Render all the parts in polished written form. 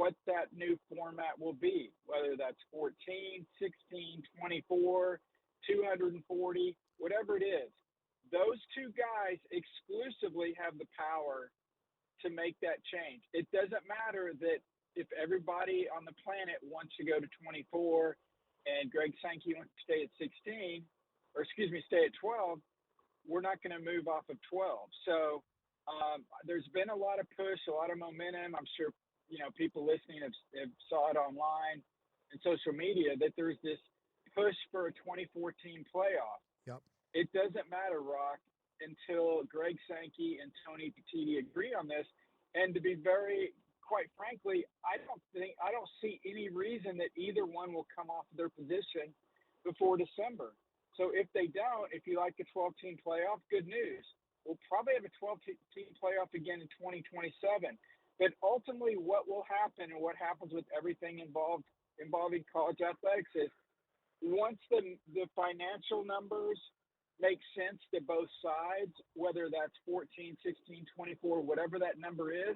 what that new format will be, whether that's 14, 16, 24, 240, whatever it is. Those two guys exclusively have the power to make that change. It doesn't matter that if everybody on the planet wants to go to 24 and Greg Sankey wants to stay at 16, or excuse me, stay at 12, we're not going to move off of 12. So there's been a lot of push, a lot of momentum. I'm sure, people listening have saw it online and social media that there's this push for a 2014 playoff. Yep. It doesn't matter, Rock, until Greg Sankey and Tony Petitti agree on this. And to be very, quite frankly, I don't see any reason that either one will come off of their position before December. So if they don't, if you like a 12-team playoff, good news. We'll probably have a 12-team playoff again in 2027. But ultimately what will happen and what happens with everything involving college athletics is once the financial numbers make sense to both sides, whether that's 14, 16, 24, whatever that number is,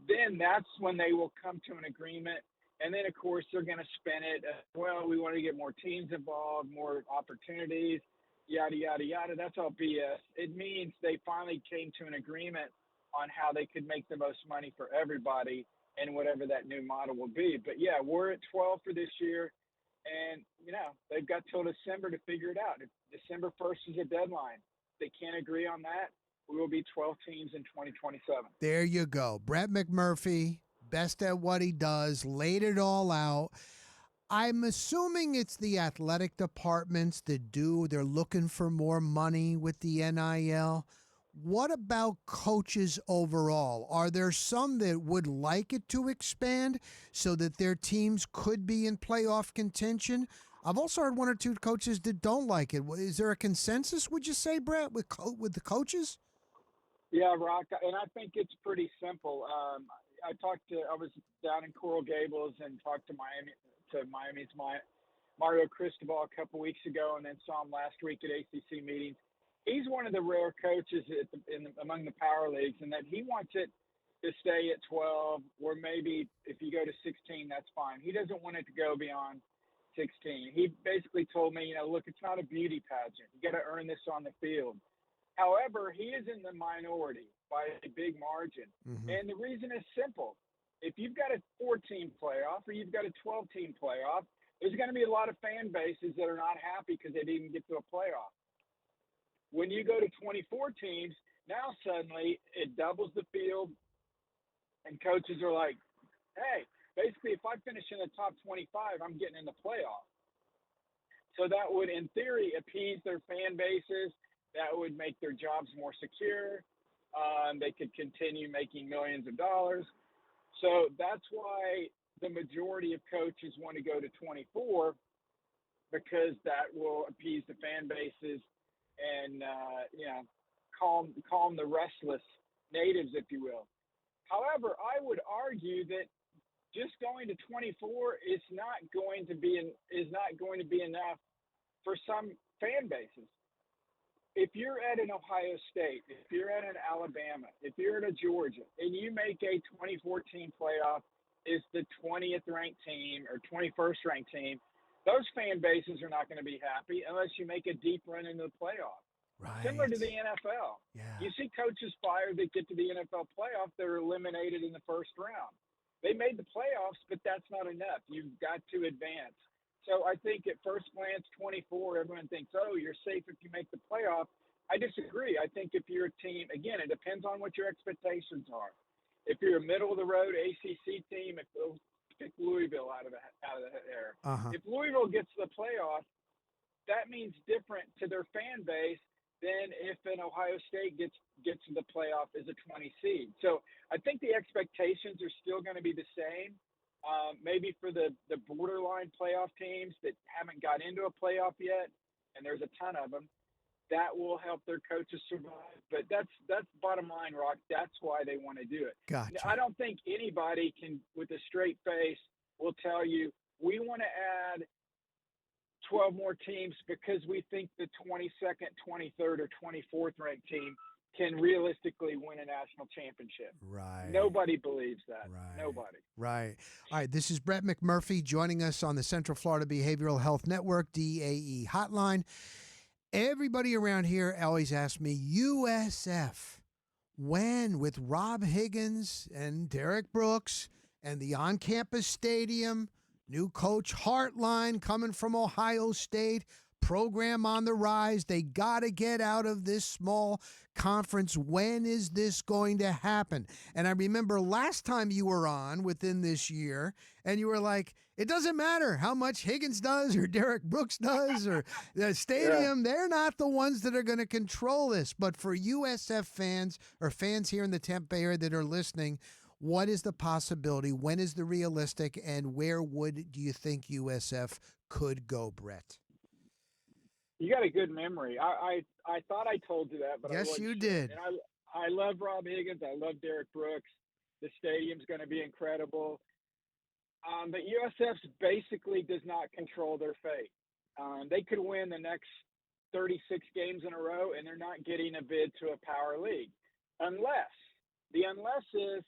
then that's when they will come to an agreement. And then, of course, they're going to spin it. Well, we want to get more teams involved, more opportunities, yada, yada, yada. That's all BS. It means they finally came to an agreement on how they could make the most money for everybody and whatever that new model will be. But, yeah, we're at 12 for this year. And, they've got till December to figure it out. If December 1st is a deadline. If they can't agree on that, we will be 12 teams in 2027. There you go. Brett McMurphy, best at what he does, laid it all out. I'm assuming it's the athletic departments they're looking for more money with the NIL. What about coaches overall? Are there some that would like it to expand so that their teams could be in playoff contention? I've also heard one or two coaches that don't like it. Is there a consensus, would you say, Brett, with the coaches? Yeah, Rock, and I think it's pretty simple. I was down in Coral Gables and talked to Miami's Mario Cristobal a couple weeks ago, and then saw him last week at ACC meetings. He's one of the rare coaches among the power leagues, and that he wants it to stay at 12, or maybe if you go to 16, that's fine. He doesn't want it to go beyond 16. He basically told me, look, it's not a beauty pageant. You got to earn this on the field. However, he is in the minority by a big margin. Mm-hmm. And the reason is simple. If you've got a 4-team playoff or you've got a 12-team playoff, there's going to be a lot of fan bases that are not happy because they didn't get to a playoff. When you go to 24 teams, now suddenly it doubles the field, and coaches are like, hey, basically if I finish in the top 25, I'm getting in the playoff. So that would, in theory, appease their fan bases. That would make their jobs more secure. They could continue making millions of dollars. So that's why the majority of coaches want to go to 24, because that will appease the fan bases and, calm the restless natives, if you will. However, I would argue that just going to 24 is not going to be enough for some fan bases. If you're at an Ohio State, if you're at an Alabama, if you're at a Georgia, and you make a 2014 playoff is the 20th ranked team or 21st ranked team, those fan bases are not going to be happy unless you make a deep run into the playoff. Right. Similar to the NFL. Yeah. You see coaches fired that get to the NFL playoff, they're eliminated in the first round. They made the playoffs, but that's not enough. You've got to advance. So I think at first glance, 24, everyone thinks, oh, you're safe if you make the playoff. I disagree. I think if you're a team, again, it depends on what your expectations are. If you're a middle-of-the-road ACC team, pick Louisville out of the air. Uh-huh. If Louisville gets to the playoff, that means different to their fan base than if an Ohio State gets to the playoff as a 20 seed. So I think the expectations are still going to be the same. Maybe for the borderline playoff teams that haven't got into a playoff yet, and there's a ton of them, that will help their coaches survive. But that's bottom line, Rock. That's why they want to do it. Gotcha. I don't think anybody can, with a straight face, will tell you, we want to add 12 more teams because we think the 22nd, 23rd, or 24th ranked team can realistically win a national championship. Right. Nobody believes that. Right. Nobody. Right. All right. This is Brett McMurphy joining us on the Central Florida Behavioral Health Network, DAE hotline. Everybody around here always asks me, USF, when? With Rob Higgins and Derek Brooks and the on campus stadium, new coach Hartline coming from Ohio State, program on the rise. They got to get out of this small conference. When is this going to happen? And I remember last time you were on within this year, and you were like, it doesn't matter how much Higgins does or Derek Brooks does or the stadium. They're not the ones that are going to control this. But for USF fans or fans here in the Tampa Bay area that are listening, what is the possibility? When is the realistic? And where do you think USF could go, Brett? You got a good memory. I thought I told you that, but I yes, wasn't you sure. did. And I love Rob Higgins. I love Derek Brooks. The stadium's going to be incredible. But USF basically does not control their fate. They could win the next 36 games in a row, and they're not getting a bid to a power league. Unless is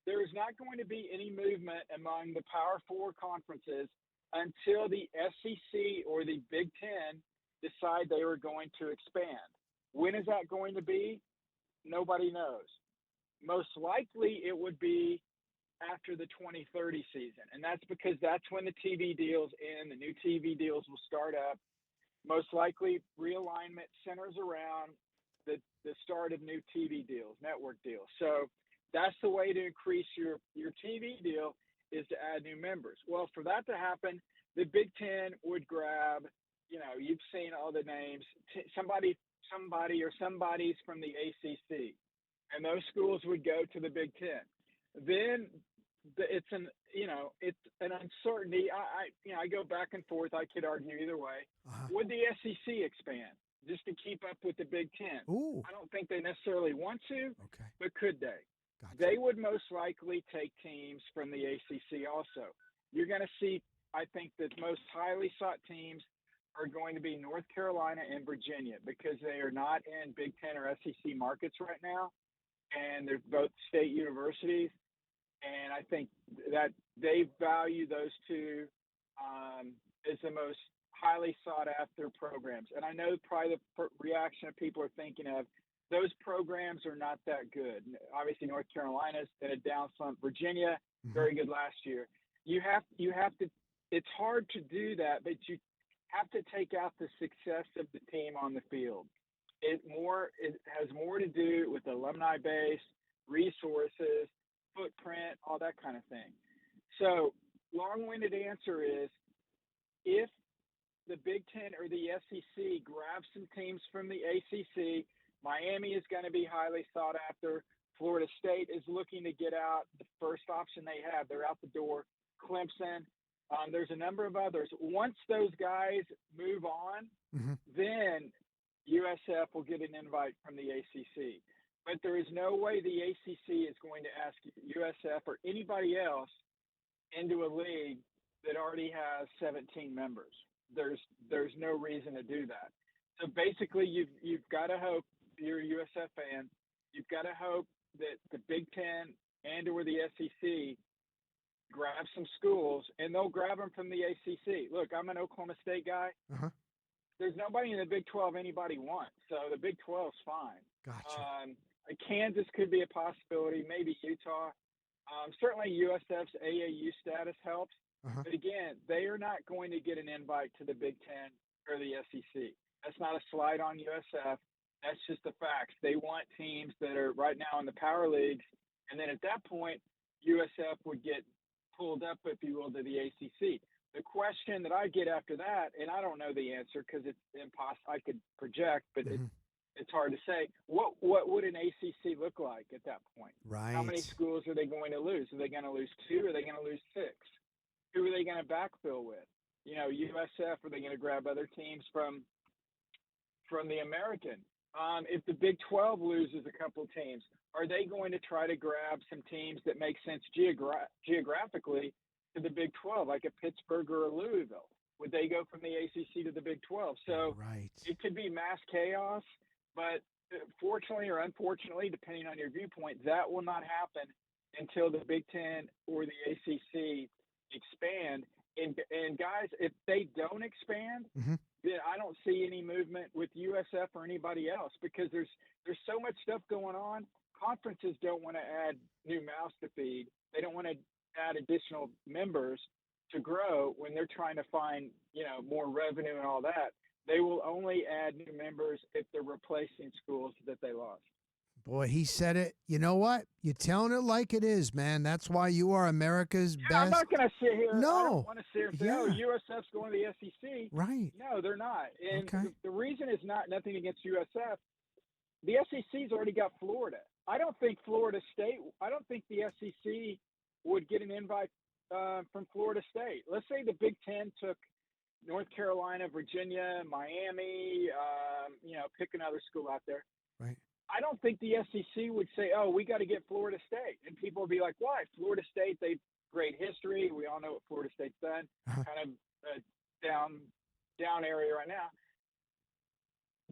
there is not going to be any movement among the Power Four conferences until the SEC or the Big Ten decide they were going to expand. When is that going to be? Nobody knows. Most likely it would be after the 2030 season. And that's because that's when the TV deals end, the new TV deals will start up. Most likely realignment centers around the start of new TV deals, network deals. So that's the way to increase your TV deal is to add new members. Well, for that to happen, the Big Ten would grab, you've seen all the names, somebody or somebody's from the ACC, and those schools would go to the Big Ten. Then it's an uncertainty. I go back and forth. I could argue either way. Would the SEC expand just to keep up with the Big Ten? Ooh. I don't think they necessarily want to, but could they? Gotcha. They would most likely take teams from the ACC also. You're going to see, I think, that most highly sought teams are going to be North Carolina and Virginia because they are not in Big Ten or SEC markets right now, and they're both state universities. And I think that they value those two as the most highly sought after programs. And I know probably the reaction of people are thinking of those programs are not that good. Obviously, North Carolina's in a down slump. Virginia, very good last year. You have to. It's hard to do that, but you have to take out the success of the team on the field. It has more to do with alumni base, resources, footprint, all that kind of thing. So, long-winded answer is, if the Big Ten or the SEC grabs some teams from the ACC, Miami is going to be highly sought after. Florida State is looking to get out. The first option they have, they're out the door. Clemson. There's a number of others. Once those guys move on, then USF will get an invite from the ACC. But there is no way the ACC is going to ask USF or anybody else into a league that already has 17 members. There's no reason to do that. So basically, you've got to hope, if you're a USF fan, you've got to hope that the Big Ten and or the SEC grab some schools, and they'll grab them from the ACC. Look, I'm an Oklahoma State guy. There's nobody in the Big 12 anybody wants, so the Big 12's fine. Gotcha. Kansas could be a possibility, maybe Utah. Certainly USF's AAU status helps. But again, they are not going to get an invite to the Big Ten or the SEC. That's not a slide on USF. That's just the facts. They want teams that are right now in the power leagues. And then at that point, USF would get pulled up, if you will, to the ACC. The question that I get after that, and I don't know the answer because it's impossible. I could project, but it's hard to say. What would an ACC look like at that point? Right. How many schools are they going to lose? Are they going to lose 2? Are they going to lose 6? Who are they going to backfill with? USF, are they going to grab other teams from the American? If the Big 12 loses a couple teams, are they going to try to grab some teams that make sense geographically to the Big 12, like a Pittsburgh or a Louisville? Would they go from the ACC to the Big 12? So It could be mass chaos, but fortunately or unfortunately, depending on your viewpoint, that will not happen until the Big Ten or the ACC expand. And guys, if they don't expand, Hmm. then I don't see any movement with USF or anybody else because there's so much stuff going on. Conferences don't want to add new mouths to feed. They don't want to add additional members to grow when they're trying to find more revenue and all that. They will only add new members if they're replacing schools that they lost. Boy, he said it. You know what? You're telling it like it is, man. That's why you are America's Yeah, I'm best. not going to sit here. I don't No. want to sit here and say, Yeah. "Oh, USF's going to the SEC." Right. No, they're not. And Okay. the reason is nothing against USF. The SEC's already got Florida. I don't think Florida State. I don't think the SEC would get an invite from Florida State. Let's say the Big Ten took North Carolina, Virginia, Miami. Pick another school out there. Right. I don't think the SEC would say, "Oh, we got to get Florida State," and people would be like, "Why? Florida State? They've great history. We all know what Florida State's done. Uh-huh. Kind of a down area right now."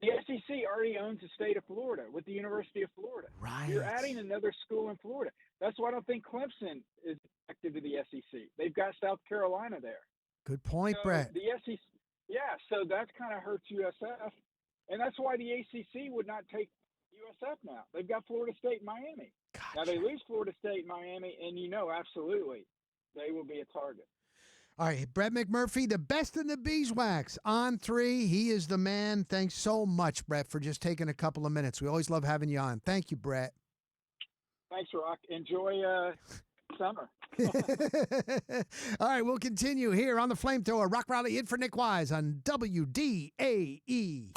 The SEC already owns the state of Florida with the University of Florida. Right. You're adding another school in Florida. That's why I don't think Clemson is active to the SEC. They've got South Carolina there. Good point, So Brett. the SEC, yeah, so that kind of hurts USF, and that's why the ACC would not take USF now. They've got Florida State and Miami. Gotcha. Now they lose Florida State and Miami, and absolutely they will be a target. All right, Brett McMurphy, the best in the beeswax on 3. He is the man. Thanks so much, Brett, for just taking a couple of minutes. We always love having you on. Thank you, Brett. Thanks, Rock. Enjoy summer. All right, we'll continue here on the Flamethrower Rock Rally in for Nick Wise on WDAE.